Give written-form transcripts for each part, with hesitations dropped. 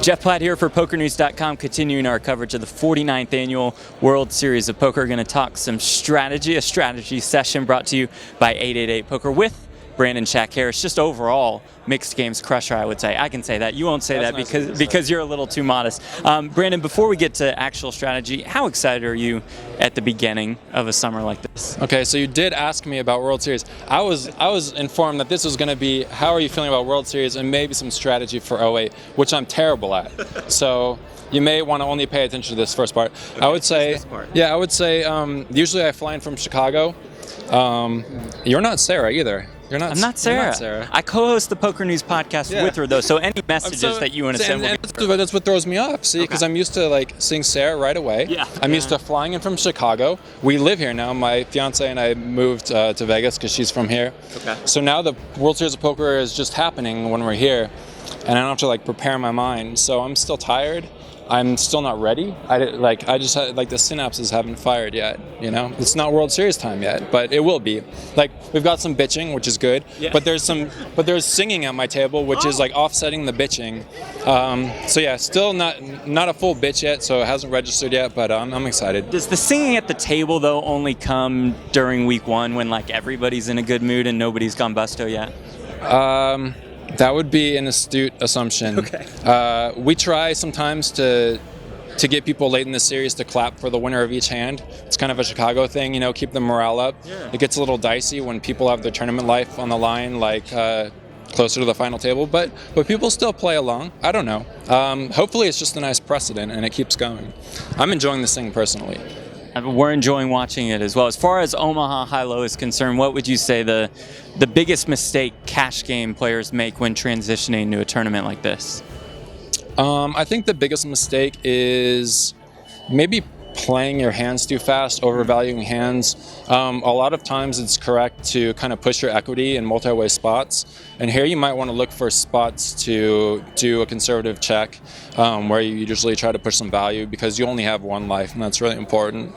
Jeff Platt here for PokerNews.com, continuing our coverage of the 49th Annual World Series of Poker. We're going to talk some strategy, a strategy session brought to you by 888 Poker with Brandon Shack Harris. Just overall, mixed games crusher, I would say. I can say that. You won't say that because you're a little too modest. Brandon, before we get to actual strategy, how excited are you at the beginning of a summer like this? Okay, so you did ask me about World Series. I was informed that this was going to be how are you feeling about World Series and maybe some strategy for 08, which I'm terrible at. So you may want to only pay attention to this first part. Okay, I would say, usually I fly in from Chicago. You're not Sarah either. I'm not Sarah. I co-host the Poker News podcast with her, though, so any messages that you want to send that's what throws me off, see, because I'm used to seeing Sarah right away. I'm used to flying in from Chicago. We live here now. My fiance and I moved to Vegas because she's from here. Okay. So now the World Series of Poker is just happening when we're here, and I don't have to prepare my mind. So I'm still tired. I'm still not ready. I just had, the synapses haven't fired yet. It's not World Series time yet, but it will be. We've got some bitching, which is good. Yeah. But there's singing at my table, which is offsetting the bitching. So yeah, still not a full bitch yet, so it hasn't registered yet. But I'm excited. Does the singing at the table though only come during week one when everybody's in a good mood and nobody's gone busto yet? That would be an astute assumption. Okay. We try sometimes to get people late in the series to clap for the winner of each hand. It's kind of a Chicago thing, keep the morale up. Yeah. It gets a little dicey when people have their tournament life on the line, closer to the final table, but people still play along. I don't know. Hopefully it's just a nice precedent and it keeps going. I'm enjoying this thing personally. We're enjoying watching it as well. As far as Omaha Hi-Lo is concerned, what would you say the biggest mistake cash game players make when transitioning to a tournament like this? I think the biggest mistake is maybe playing your hands too fast, overvaluing hands. A lot of times it's correct to kind of push your equity in multi-way spots. And here you might want to look for spots to do a conservative check, where you usually try to push some value because you only have one life, and that's really important.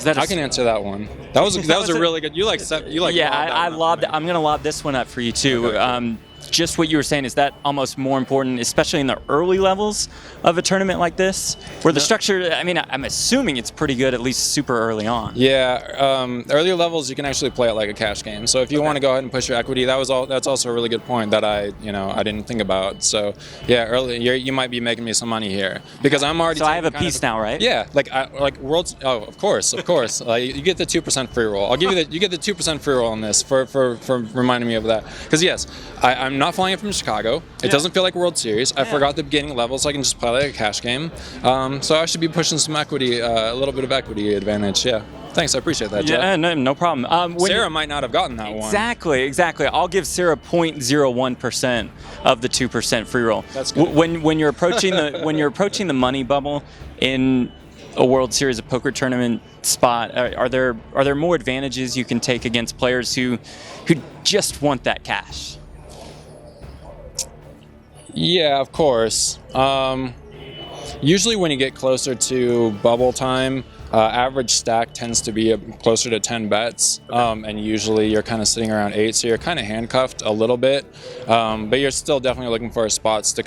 I can answer that one. That was a really good. Yeah, I lobbed. I'm going to lob this one up for you too. Okay. Just what you were saying, is that almost more important, especially in the early levels of a tournament like this, where the structure, I'm assuming it's pretty good, at least super early on. Yeah, earlier levels you can actually play it like a cash game. So if you want to go ahead and push your equity, that's also a really good point that I didn't think about. So yeah, early you might be making me some money here because I'm already. So I have a piece now, right? Yeah, Worlds. Oh, of course. You get the 2% free roll. I'll give you you get the 2% free roll on this for reminding me of that. Because yes, I'm not flying it from Chicago. It doesn't feel like World Series. I forgot the beginning levels, so I can just play like a cash game. So I should be pushing some equity, a little bit of equity advantage. Yeah. Thanks, I appreciate that, Jeff. Yeah, no problem. Sarah might not have gotten that one. Exactly. I'll give Sarah 0.01% of the 2% free roll. That's good. When you're approaching the money bubble in a World Series of Poker tournament spot, are there more advantages you can take against players who just want that cash? Yeah, of course. Usually when you get closer to bubble time, average stack tends to be closer to 10 bets, and usually you're kind of sitting around 8, so you're kind of handcuffed a little bit, but you're still definitely looking for spots to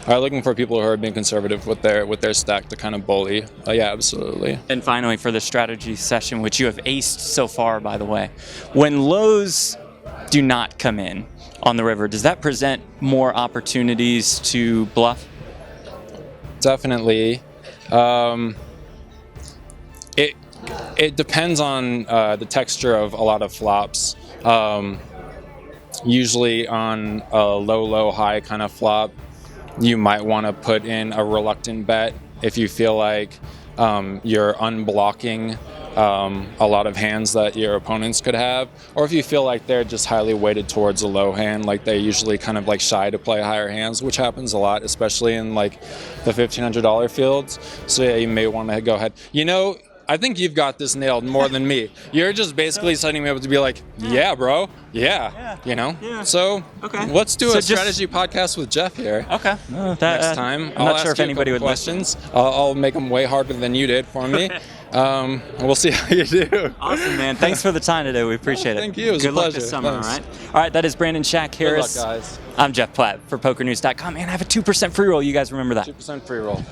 looking for people who are being conservative with their stack to kind of bully. Yeah, absolutely. And finally, for the strategy session, which you have aced so far, by the way, when lows do not come in on the river, does that present more opportunities to bluff? Definitely. It depends on the texture of a lot of flops. Usually on a low, high kind of flop, you might want to put in a reluctant bet if you feel like you're unblocking a lot of hands that your opponents could have, or if you feel like they're just highly weighted towards a low hand, like they're usually kind of shy to play higher hands, which happens a lot, especially in the $1,500 fields. So yeah, you may want to go ahead. I think you've got this nailed more than me. You're just basically setting me up to be like, yeah, bro, yeah. You know. Yeah. So let's do a strategy podcast with Jeff here. Okay. Next time. I'm not sure if anybody would questions. I'll make them way harder than you did for me. We'll see how you do. Awesome, man. Thanks for the time today. We appreciate it. Thank you. It was Good a luck pleasure. this summer, Thanks. all right? All right, that is Brandon Shaq Harris. Good luck, guys. I'm Jeff Platt for PokerNews.com, and I have a 2% free roll. You guys remember that. 2% free roll.